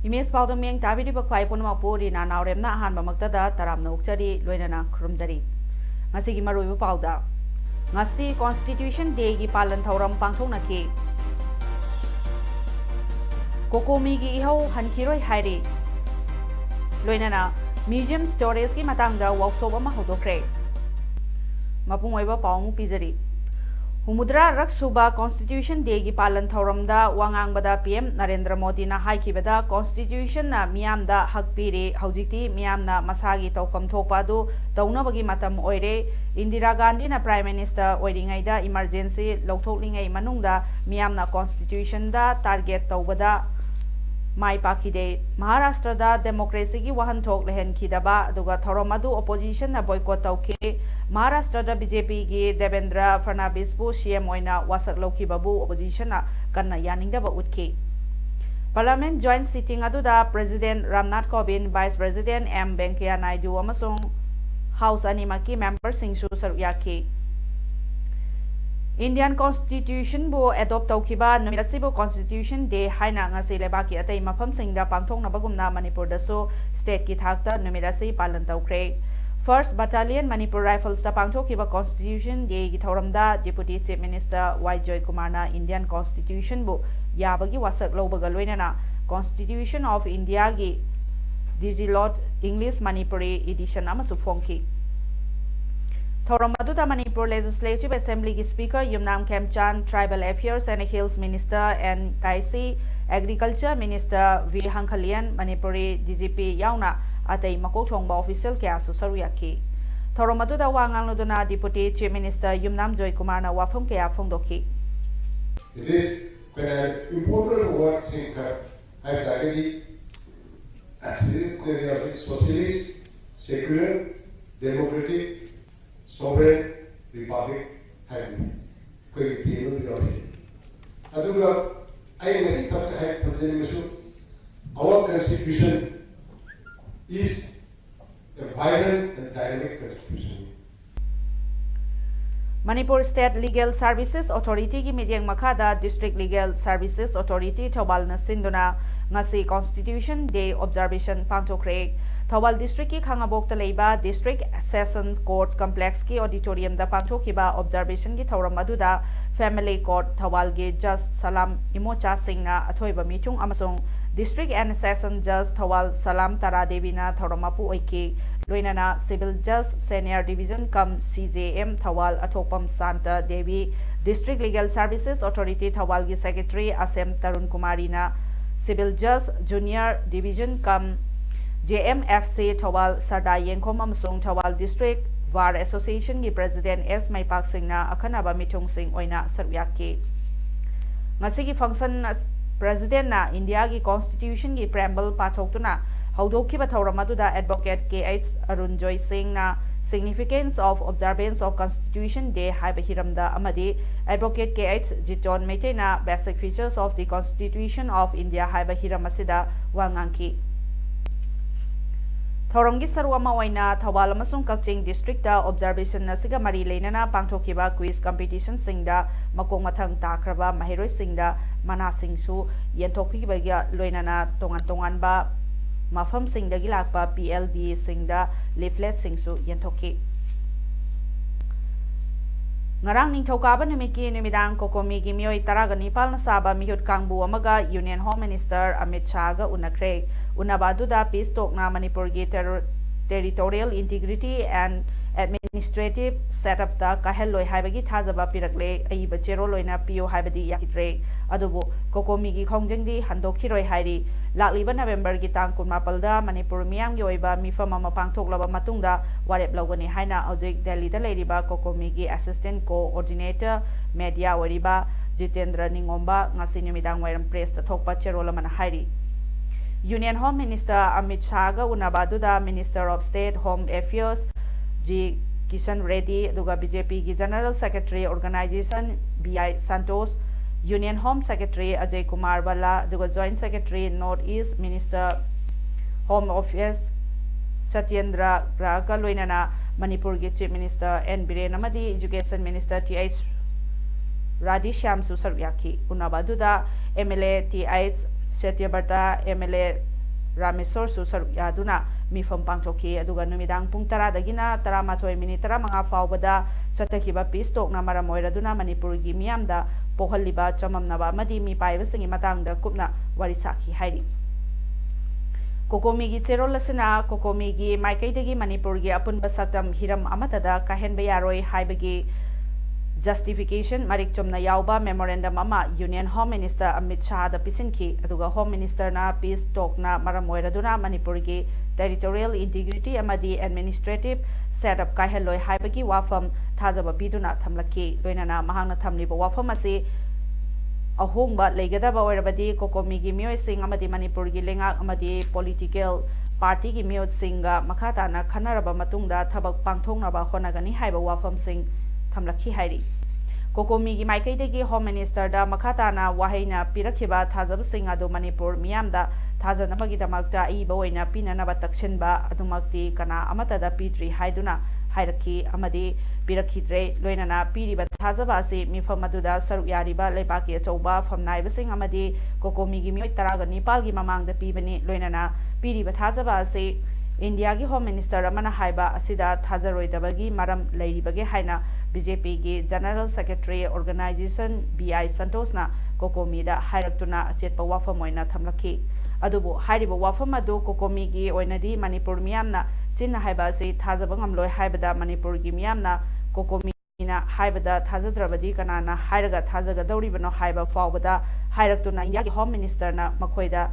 Image Paodam yang tabi di bakwai pun mapu Reena Naorem na ahan bamaktada taram na ukjari loinana krumjari. Ngasi gi marui pauda. Ngasi Constitution Day gi palan thauram pangthong na ke. Kokomi gi ihau hankiroi hairi. Loinana Museum Stories gi matangda workshop ama hodokre. Mapung oiba paung pizari. Humudra Raksuba Constitution Day gi palan thauramda wangang bada PM Narendra Modi na haikibada Constitution na miyam da hakpire haujikti miyam na masagi tawpam thokpa du taunabagi matam oire Indira Gandhi na Prime Minister oiringai da emergency lauthoklingai manungda miyam na Constitution da target tawbada mai pakide Maharashtra da democracy gi wahanthok lehen khidaba aduga thorom adu opposition na boycott tawke Maharashtra da BJP gi Devendra Fadnavis bu CM oina wasak lokhi babu opposition na kanna yaningda ba utke Parliament joint sitting adu da President Ramnath Kovind Vice President M Venkaiah Naidu amasung House animaki members sing su saruyake Indian Constitution bu adopt tawkiba numasibu Constitution Day haina ngasi lebaki atai mafam singda pangthong na bagumna Manipur da so state ki thakta numasi palan tawkre First Battalion Manipur Rifles da pangthokiba Constitution Day gi thauramda Deputy Chief Minister Y Joy Kumar na Indian Constitution bu yabagi wasak lobaga loinana Constitution of India gi Digilot English Manipuri edition amasu phongki Thoram aduda Manipur Legislative Assembly ki Speaker Yumnam Khemchand, Tribal Affairs and Hills Minister and Kaisi, Agriculture Minister V Hankhalian, Manipuri DGP yauna atay makokthongba official kaya susaruyaki. Thoram aduda wangang nuduna Deputy Chief Minister Yumnam Joy Kumar na wafum kaya phongdoki. It is when an important word thinker has already actually socialist, secular, democratic, sovereign republic and our constitution is a vibrant and dynamic constitution. Manipur State Legal Services Authority ki midyang makada District Legal Services Authority Thawal na sinduna ngasi Constitution Day observation pangthokre Thawal District ki khangabok ta leiba District Sessions Court Complex ki auditorium da pangthokiba observation ki thauram aduda Family Court Thawal ge Judge Salam Imocha Singh na athoiba mitung amasung District and Session Judge Thawal Salam Tara Devi na thauromapu oike loinana Civil Judge Senior Division cum CJM Thawal Athopam Santa Devi District Legal Services Authority Thawal gi Secretary Asem Tarun Kumari na Civil Judge Junior Division cum JMFC Thawal Sarda Yengkhom amasung Thawal District Bar Association gi President S Maipak Singh na akhanaba mitung sing oina saryake ngasi gi function President na India gi Constitution gi preamble pathoktuna haudokhiba thauram aduda Advocate KH Arun Joy Singh na significance of observance of Constitution Day haiba hiramda amadi Advocate KH Jiton Mete na basic features of the Constitution of India haiba hiram asida wangangki Thauramgi sarwama oina Thawal amasung Kakching District da observation asiga mari leinana pangthokiba quiz competition singda makong mathang takraba mahiroi singda mana singsu yenthokpibagya loinana tongan ba mafam singdagi lakpa PLB singda leaflet singsu yenthoki Ngarang ningthokaba numiki numidang kokomi gi mioi taraga nipal na saba mihut kangbu amaga Union Home Minister Amit Shah ga unakre unabadu da peace talk na Manipur gi territorial integrity and administrative setup ta kahelloi haibagi thajaba pirakle aiba chero loina pio haibadi yakidre adubu kokomi gi khongjengdi handokhiroi hairi lakliba November gi tang 18 da Manipur miyam gi oiba mifam ama pangthoklaba matungda warep logani haina object Delhi da leiriba kokomi gi assistant coordinator media wariba Jitendra Ningomba ngasi numidang wairam press ta thokpa chero lamana hairi Union Home Minister Amit Shah ga unabaduda Minister of State Home Affairs G Kishan Reddy aduga BJP gi General Secretary Organization BI Santos Union Home Secretary Ajay Kumar Bala aduga Joint Secretary North East Minister Home Office Satyendra Raga loinana Manipur gi Chief Minister N Biren amadi Education Minister TH Radhishyam Susaryaki unabaduda MLA TH Setyabarta MLA Ramesor Susaryaduna mifam pangthoki aduga numidang pung 10 dagina 13 minute 15 faubada satakhiba pistok na maramoiraduna Manipur gi miyamda pohalliba chamamnaba amadi mi paibasingi matangda kupna warisaki hairi Kokomi gi cherol asina Kokomi gi maikaidagi Manipur gi apunba saktam hiram amatada kahenba yaroi haibagi justification marik chomna yauba memorandum ama Union Home Minister Amit Shah da pisinki aduga Home Minister na peace talk na maramoiraduna Manipur gi territorial integrity amadi administrative setup kaheloi haibagi wafam thajaba piduna thamlaki loinana mahangna thamliba wafam asi ahongba leigadaba oirabadi Kokomi gi miyoi sing amadi Manipur gi lenga amadi political party gi miyot singa makhata na khanaraba matungda thabak pangthongnaba honagani haiba wafam sing thamlaki hairi Kokomi gi maikaidagi Home Minister da makhatana wahaina pirakhiba thajaba sing adu Manipur miyamda thajanabagi damakta iba oina pinanaba taksinba adumakti kana amata da pitri haiduna hairaki amadi pirakhidre loinana piriba thajaba ase mifam aduda saruk yariba lepaki achauba famnaiba sing amadi Kokomi gi miyoi 19 gi mamangda pibani loinana piriba thajaba ase India gi Home Minister amana haiba asida thajaroidabagi maram leiribage haina BJP gi General Secretary Organization BI Santos na Kokomi da hairatuna achetpa wafam oina thamlaki adubu hairiba wafam adu Kokomi gi oinadi Manipur miyamna sinna haiba se thajaba ngamloi haibada Manipur gi miyamna Kokomi na haibada thajadrabadi kanana hairaga thajaga dauribano haiba fawbada hairatuna India gi Home Minister na makoida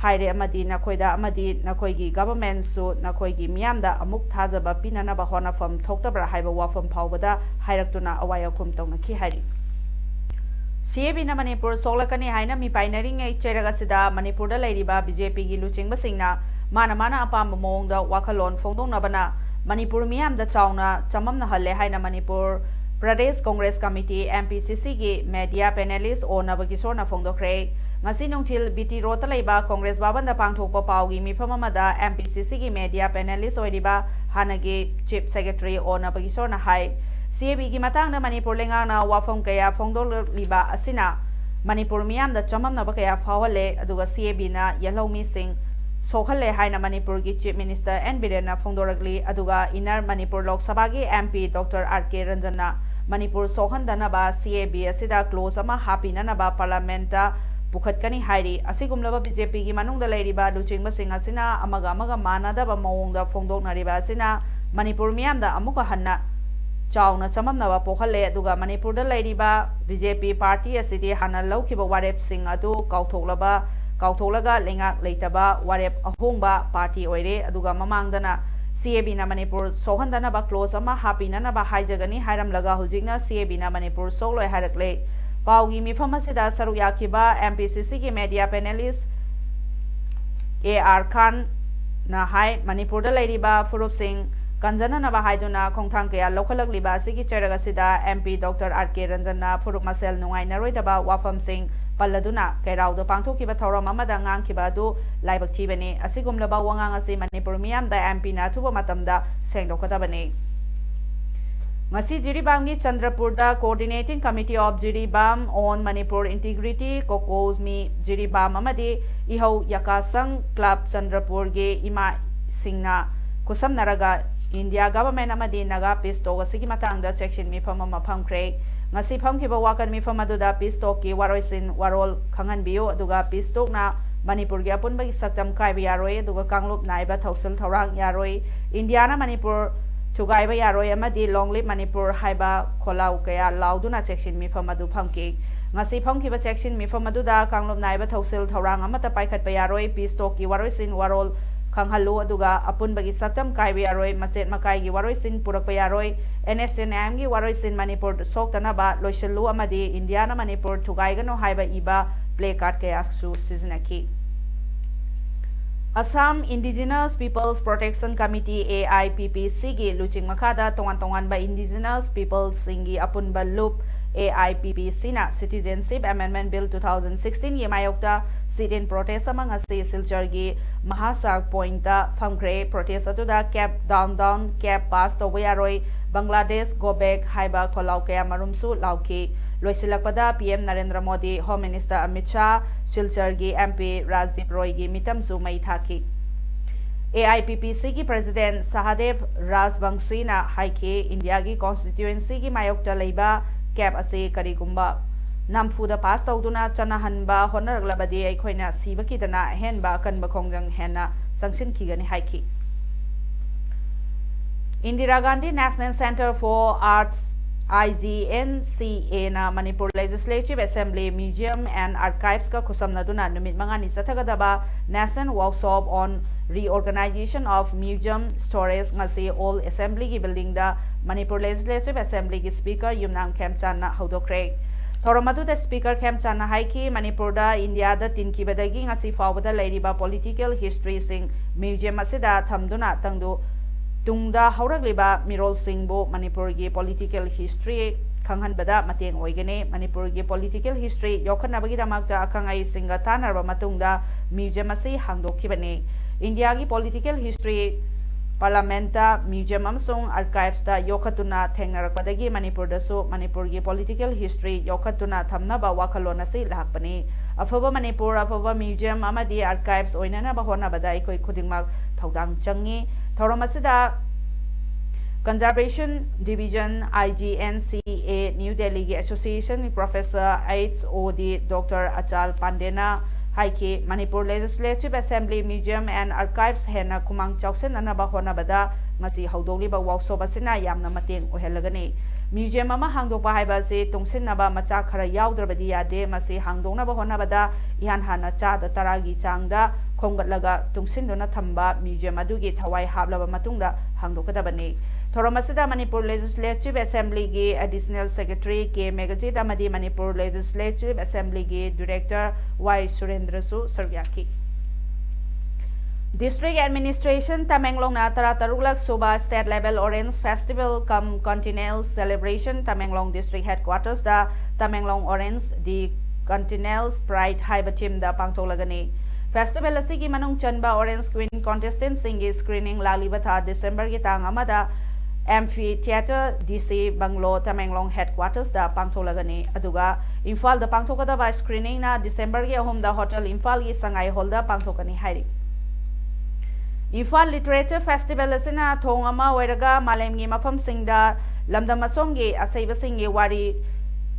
haire amadi nakoida amadi nakoigi government su nakoigi miyamda amuk thajaba pinanaba honafam thoktabra haiba wafam phawbada hairatuna awaya khum tawnaki hairi CAB na Manipur soglakani haina mi pioneering ei cheraga sida Manipur da leiriba BJP gi luchingba singna mana apamba mongda wakalon fongdongnabana Manipur miyamda chauna chamamna halle haina Manipur Pradesh Congress Committee MPCC gi media panelist onabagi sorna fongdokre ngasi nungthil BT Rota leiba Congress babanda pangthokpa paugi mifam amada MPCC gi media panelist oiriba hanagi Chief Secretary onabagi sorna hai CAB gi matangna Manipur lengana wafam kaya fongdoliba asina Manipur miyamda chamamnaba kaya fawale aduga CAB na yalomi sing sokhalle haina Manipur gi Chief Minister N Biren na fongdoragli aduga Inner Manipur Lok Sabha gi MP Dr RK Ranjan na Manipur sokhandanaba CAB asida close ama hapinanaba parliamenta pukhatkani hairi asigumlaba BJP gi manungda leiriba luchingba singa sina amaga manadaba mawongda fongdoknariba sina Manipur miyamda amuka hanna chauna chamamnaba pokhalle aduga Manipur da leiriba BJP party asidi hana laukiba warep sing adu kauthoklaga lengak leitaba warep ahongba party oire aduga mamangdana CAB na Manipur sohandanaba close ama hapinanaba haijagani hairamlaga hujikna CAB na Manipur sogloi hairakle paugi mifam asida saruk yakiba MPCC gi media panelist AR Khan na hai Manipur da leiriba Furup Singh kanjana na bahaiduna khongthang kaya lokhalakliba asigi cheraga sida MP Dr RK Ranjan na Furup Masel nungai naroidaba wafam Singh palladuna kairaudo pangthokiba thoram amada ngangkiba adu laibak chibani asigumlaba wangang asi Manipur miyamda MP na thuba matamda sengdokadabani ngasi Jiribamgi Chandrapurda Coordinating Committee of Jiribam on Manipur Integrity Kokosmi Jiribam amadi ihau yakasang Club Chandrapur ge ima singna kusam naraga India government amadi naga pisto asigi matangda section mi phama maphamkre ngasi phamkiba wakan mi phama duda pisto ki waroisin warol khanganbiyo aduga pisto na Manipur ge apunba gi saktam kaiba yaroi aduga kanglop naiba thausul thorang yaroi India na Manipur Thugaiba yaroi amadi long live Manipur haiba kholau kaya lauduna section mifam adu phamki ngasi phamkiba section mifam aduda kanglom naiba thausil thaurang amata paikhat pa yaroi peace talk ki waroi sin warol khanghalu aduga apun bagi saktam kaiba yaroi maset makai gi waroi sin purak pa yaroi NSNM gi waroi sin Manipur sok tanaba loisellu amadi Indiana Manipur thugai gano haiba iba play card kaya su sizinaki Assam Indigenous Peoples Protection Committee AIPPC gi luching makada tongan ba Indigenous Peoples singi apunba loop AIPPC na Citizenship Amendment Bill 2016 gi mayokta sit-in protest amang asi Silchar gi Mahasak point ta famkre protest atuda cap down cap pass to yaroi Bangladesh go back haiba kholau kaya marumsu lauki Loisilakpada PM Narendra Modi, Home Minister Amit Shah, Silchar gi MP Rajdeep Roy gi mitam su mai thaki. AIPPC ki President Sahadev Rajbangsi na haike India gi constituency gi mayokta leiba cap ase karigumba namfuda pass tawduna chanahanba honaraglabadi aikhoina sibaki dana henba kanba khongjang henna sangsin khigani haiki. Indira Gandhi National Center for Arts IGNCA na Manipur Legislative Assembly Museum and Archives ka kusamnaduna numit mga ni sathagadaba National Workshop on Reorganization of Museum Storage ngasi All Assembly gi building da Manipur Legislative Assembly gi Speaker Yumnam Khemchan na hodokre Thoramadu da Speaker Khemchan na haiki Manipur da India da tinkibadagi ngasi fawbada leiriba political history sing museum asida thamduna tangdu Tungda hauragliba Mirol Singbo Manipur gi political history khanghanbada mateng oigane Manipur gi political history yokhanabagi damakta akangai singa tanarba matungda museum ase hangdokhibane India gi political history parliamenta museum amsung archives da yokhatuna thengnarakpadagi Manipur da so Manipur gi political history yokhatuna thamnaba wakhalon ase lahpane afaba Manipur afaba museum amadi archives oinana ba honabada ikoi khudingmak thaudang changi Thoramasida Conservation Division IGNCA New Delhi Association Professor H.O.D. Dr. Achal Pandena Haike Manipur Legislative Assembly Museum and Archives Hena Kumang Chausen Anaba Honabada Masi Haudoliba Workshop Asina Yamna Mateng Ohelagani Museum ama hangdokpa haiba se tungsinnaba macha khara yaudrabadi yade masi hangdoknaba honabada ihan hana cha da taragi changda khongatlaga tungsindona thamba museum adugi thawai hablaba matungda hangdokadabani Thoramasida Manipur Legislative Assembly gi Additional Secretary K Megajit amadi Manipur Legislative Assembly gi Director Y Surendra Su Sarvyaki District Administration Tamenglong na Taratarulak Suba State Level Orange Festival cum Continental Celebration Tamenglong District Headquarters da Tamenglong Orange di Continental Pride Haiba Team da pangtolagani Festival asigi manung chanba Orange Queen Contestant singi screening lalibatha December gi tang amada Amphitheater DC Banglo Tamenglong Headquarters da pangtolagani aduga Imphal da pangtokadaba screening na December gi ahom da Hotel Imphal gi Sangai Hall da pangtokani hairi Imphal Literature Festival asina thong ama oiraga malemgi mafam singda lamdam asomgi asaiba singi wari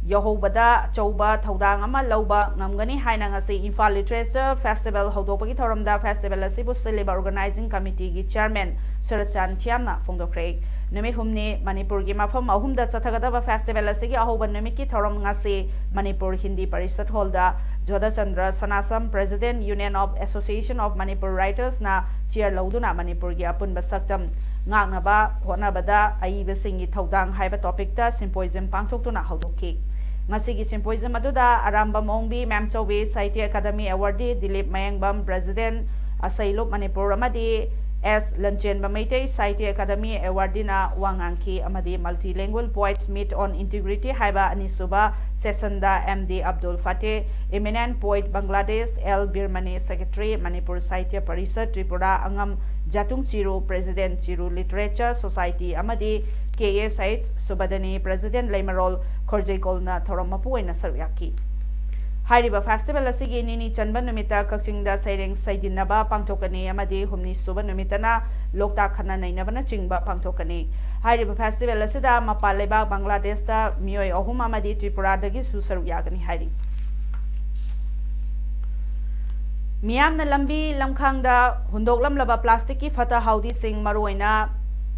yohobada chauba thaudang ama lauba ngamgani haina ngasi Imphal Literature Festival hodopagi thoramda festival asibu celebrate organizing committee gi chairman Sarachan Thiamna phongdokre numit humni Manipur gi mafam ahumda chathagadaba festival asigi ahoba numit ki thoram ngasi Manipur Hindi Parishad Hall da Jodha Chandra Sanasam President Union of Association of Manipur Writers na chair lauduna Manipur gi apun basaktam ngangnaba honabada aiba singi thaudang haiba topic ta symposium pangchoktuna hodokki ngasigi symposium aduda aramba mongbi mamchobi Sahitya Academy Awardee Dilip Mayangbam President Asailop Manipur amadi S. Lanchen Bamaitei Sahitya Academy Awardina Wangangki amadi Multilingual Poets Meet on Integrity Haiba Anisuba Sesanda MD Abdul Fateh Eminent Poet Bangladesh L. Birmani Secretary Manipur Sahitya Parishad Tripura Angam Jatung Chiru President Chiru Literature Society amadi KSH Subadani President Leimarol Khorjaikolna Thoramapuena Sarvyaki Hairiba Festival asigi nini chanban numita kakchingda saireng saidinaba pangthokani amadi humni suba numitana lokta khana nainabana chingba pangthokani Hairiba Festival asida mapal leba Bangladesh da miyoi ahum amadi Tripura dagi susaru yagani hairi Miyamna lambi lamkhangda hundoklamlaba plastic ki fata haudi sing maruina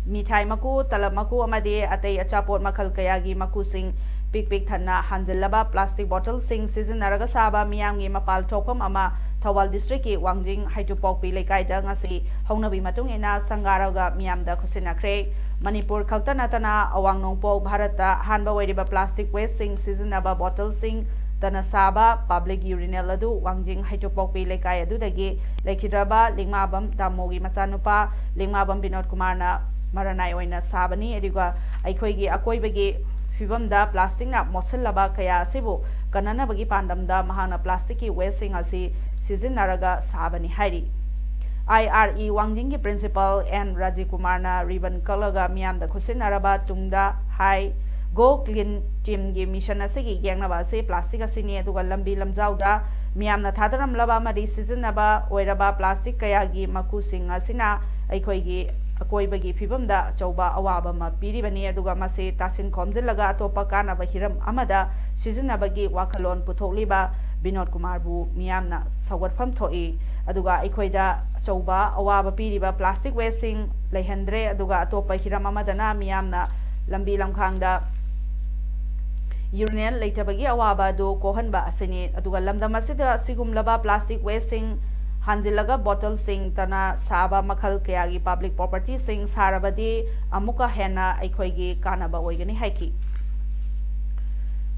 mithai maku talap maku amadi atei achapot makhal kayagi makusing pik thanna hanjillaba plastic bottle sing sizinaraga saba miyamgi mapal thokpam ama Thawal district ki wangjing haitupokpi lekaida ngasi hongnabi matung ina sangaraga miyamda khusinakre Manipur khakta natana awang nongpok bharata hanba wairiba plastic waste sing sizinaba bottle sing Dana Saba public urinal adu wangjing haitupokpi lekai adudagi lekhidraba lingmabam damogi machanupa lingmabam Binod Kumar na maranai oina sabani ediga aikhoigi akoibagi fibamda plastic na mosillaba kaya sibu kanana bagi pandamda mahana plastic ki wasting asi sizinaraga sabani hairi IRE wangjing ki principal N Raji Kumar na ribbon kalaga miyamda khusinaraba tungda hai Go Clean Team gi mission asigi yangnaba se plastic asini aduga lambi lamjauda miyamna thadaram laba mari sizinaba oiraba plastic kaya gi makusing asina aikhoigi akoibagi phibamda chauba awaba ma piribani aduga mase tasin khomjillaga atopa kanaba hiram amada sizinabagi wakalon puthokliba Binod Kumar bu miyamna sawatpham thoi aduga aikhoida chauba awaba piriba plastic wasting leihandre aduga atopa hiram amadana miyamna lambi lamkhangda urinal leitabagi awaba do kohanba asini aduga lamdam asida sigumlaba plastic wasting hanjilaga bottle sing tana saba makhal kayagi public property sing sarabadi amuka hena aikhoigi kanaba oigani haiki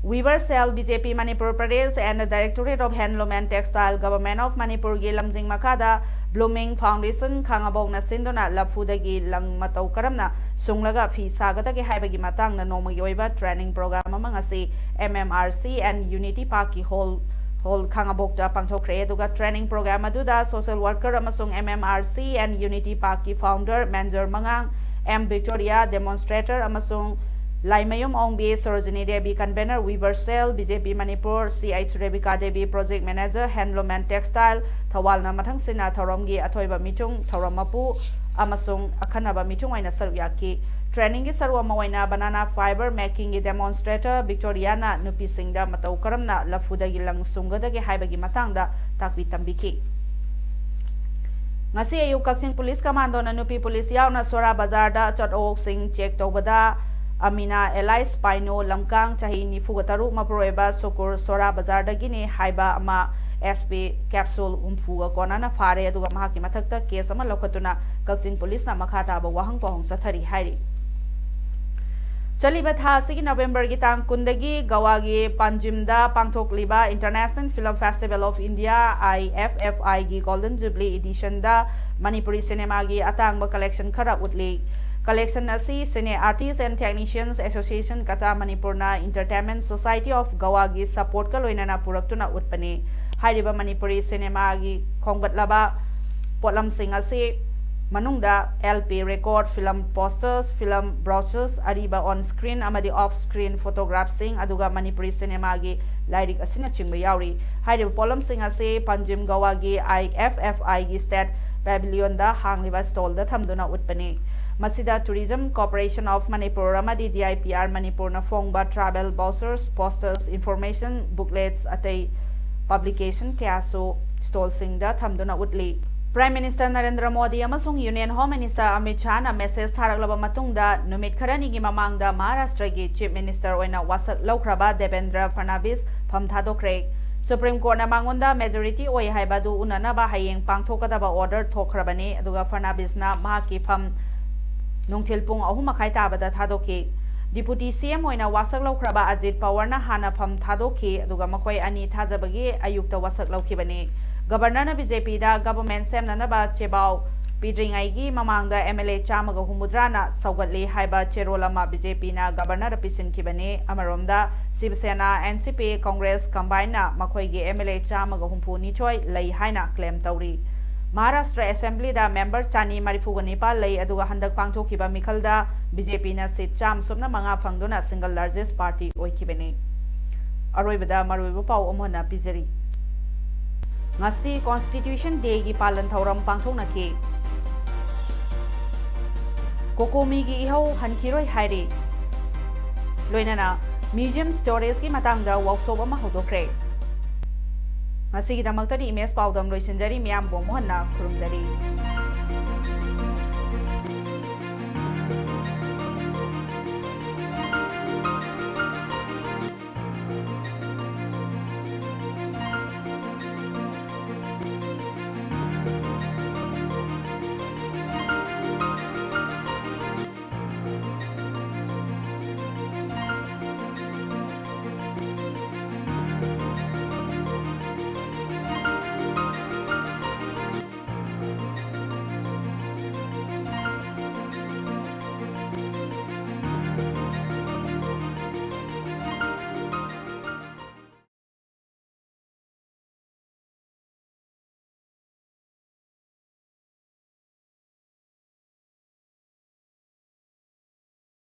Weaver Cell BJP Manipur Pradesh and the Directorate of Handloom and Textile Government of Manipur gi lamjing makada Blooming Foundation khangabong na sindona lafudagi lang matau karamna sunglaga phi sagadagi haibagi matang na nomagi oiba training program amangasi MMRC and Unity Park ki hall khangabokta pangthokre aduga training program aduda social worker amasung MMRC and Unity Park ki founder manager mangang M Victoria demonstrator amasung Laimayum Ongbi Sarojini Devi convener Weaver Cell BJP Manipur CH Rebecca Devi project manager Handloom and Textile Thawal na mathang sina Thoromgi Athoiba Michung Thoromapu amasung akhanaba Michung waina saruyaki training gi sarwa mawaina banana fiber making gi demonstrator Victoriana nupi singda matau karamna lafuda gi lang sungada gi haibagi matangda takbi tambiki ngasi ayu Kakching Police Commando na nupi police yauna Sora Bazar da chotok sing check tobada Amina Eli Spino Lamkang Chahi Nifugataru Maproeba Sokur Sora Bazar Dagini Haiba Ama SP Capsule Umfuga Konana Fare Aduga Mahaki Matakta Case Ama Lokatuna Kakching Police na Makata Ba Wahang Pohong Sathari Hairi Chaliba tha sigi November gi tang kundagi Gawagi Panjimda Pangthokliba International Film Festival of India IFFI gi Golden Jubilee Edition da Manipuri Cinema gi atangba collection khara utli Collection asi Cine Artists and Technicians Association Kata Manipurna Entertainment Society of Gawagi support ka loinana puraktuna utpani hairiba Manipuri cinema gi khongbatlaba potlam sing asi manungda LP record film posters film brochures ariba on screen amadi off screen photographs sing aduga Manipuri cinema gi lyric asina chingba yauri hairiba potlam sing asi Panjim Gawagi IFFI gi state pavilion da hangliba stall da thamduna utpani Masida Tourism Corporation of Manipur amadi DIPR Manipur na fongba travel brochures posters information booklets atay publication kaya so stall singda thamduna utli Prime Minister Narendra Modi amasung Union Home Minister Amit Shah na message tharaglaba matungda numit kharani gi mamangda Maharashtra gi Chief Minister oina wasak laukraba Devendra Fadnavis pham thadokre Supreme Court na mangonda majority oi haibadu unanaba hayeng pangthokadaba order thokrabani aduga Fadnavis na mahaki pham Nongthil pung 3:30 tabada thadoki Deputy CM oina wasak laukraba Ajit Pawar na hana pham thadoki aduga makoi ani thajabagi ayukta wasak laukibani Governor na BJP da government semnanaba chebau pidringai gi mamangda MLA chamaga humudra na saugatli haiba cherolama BJP na governor pisin kibani amaromda Sivsena NCP Congress combine na makoi gi MLA chamaga humpu ni choi lei haina claim tauri Maharashtra Assembly da member Chani Marifuganipal lay aduga handak pangthokiba mikhalda BJP na seat cham sumna manga phangduna single largest party oikibani aroibada maruibu pau omona pizari ngasti Constitution Day gi palan thauram pangthoknaki kokomi gi ihau hankhiroi hairi loinana museum stories gi matangda workshop ama hodokre Masih kita maktadi image Paodam loisinjari miyam bomohna kurumjari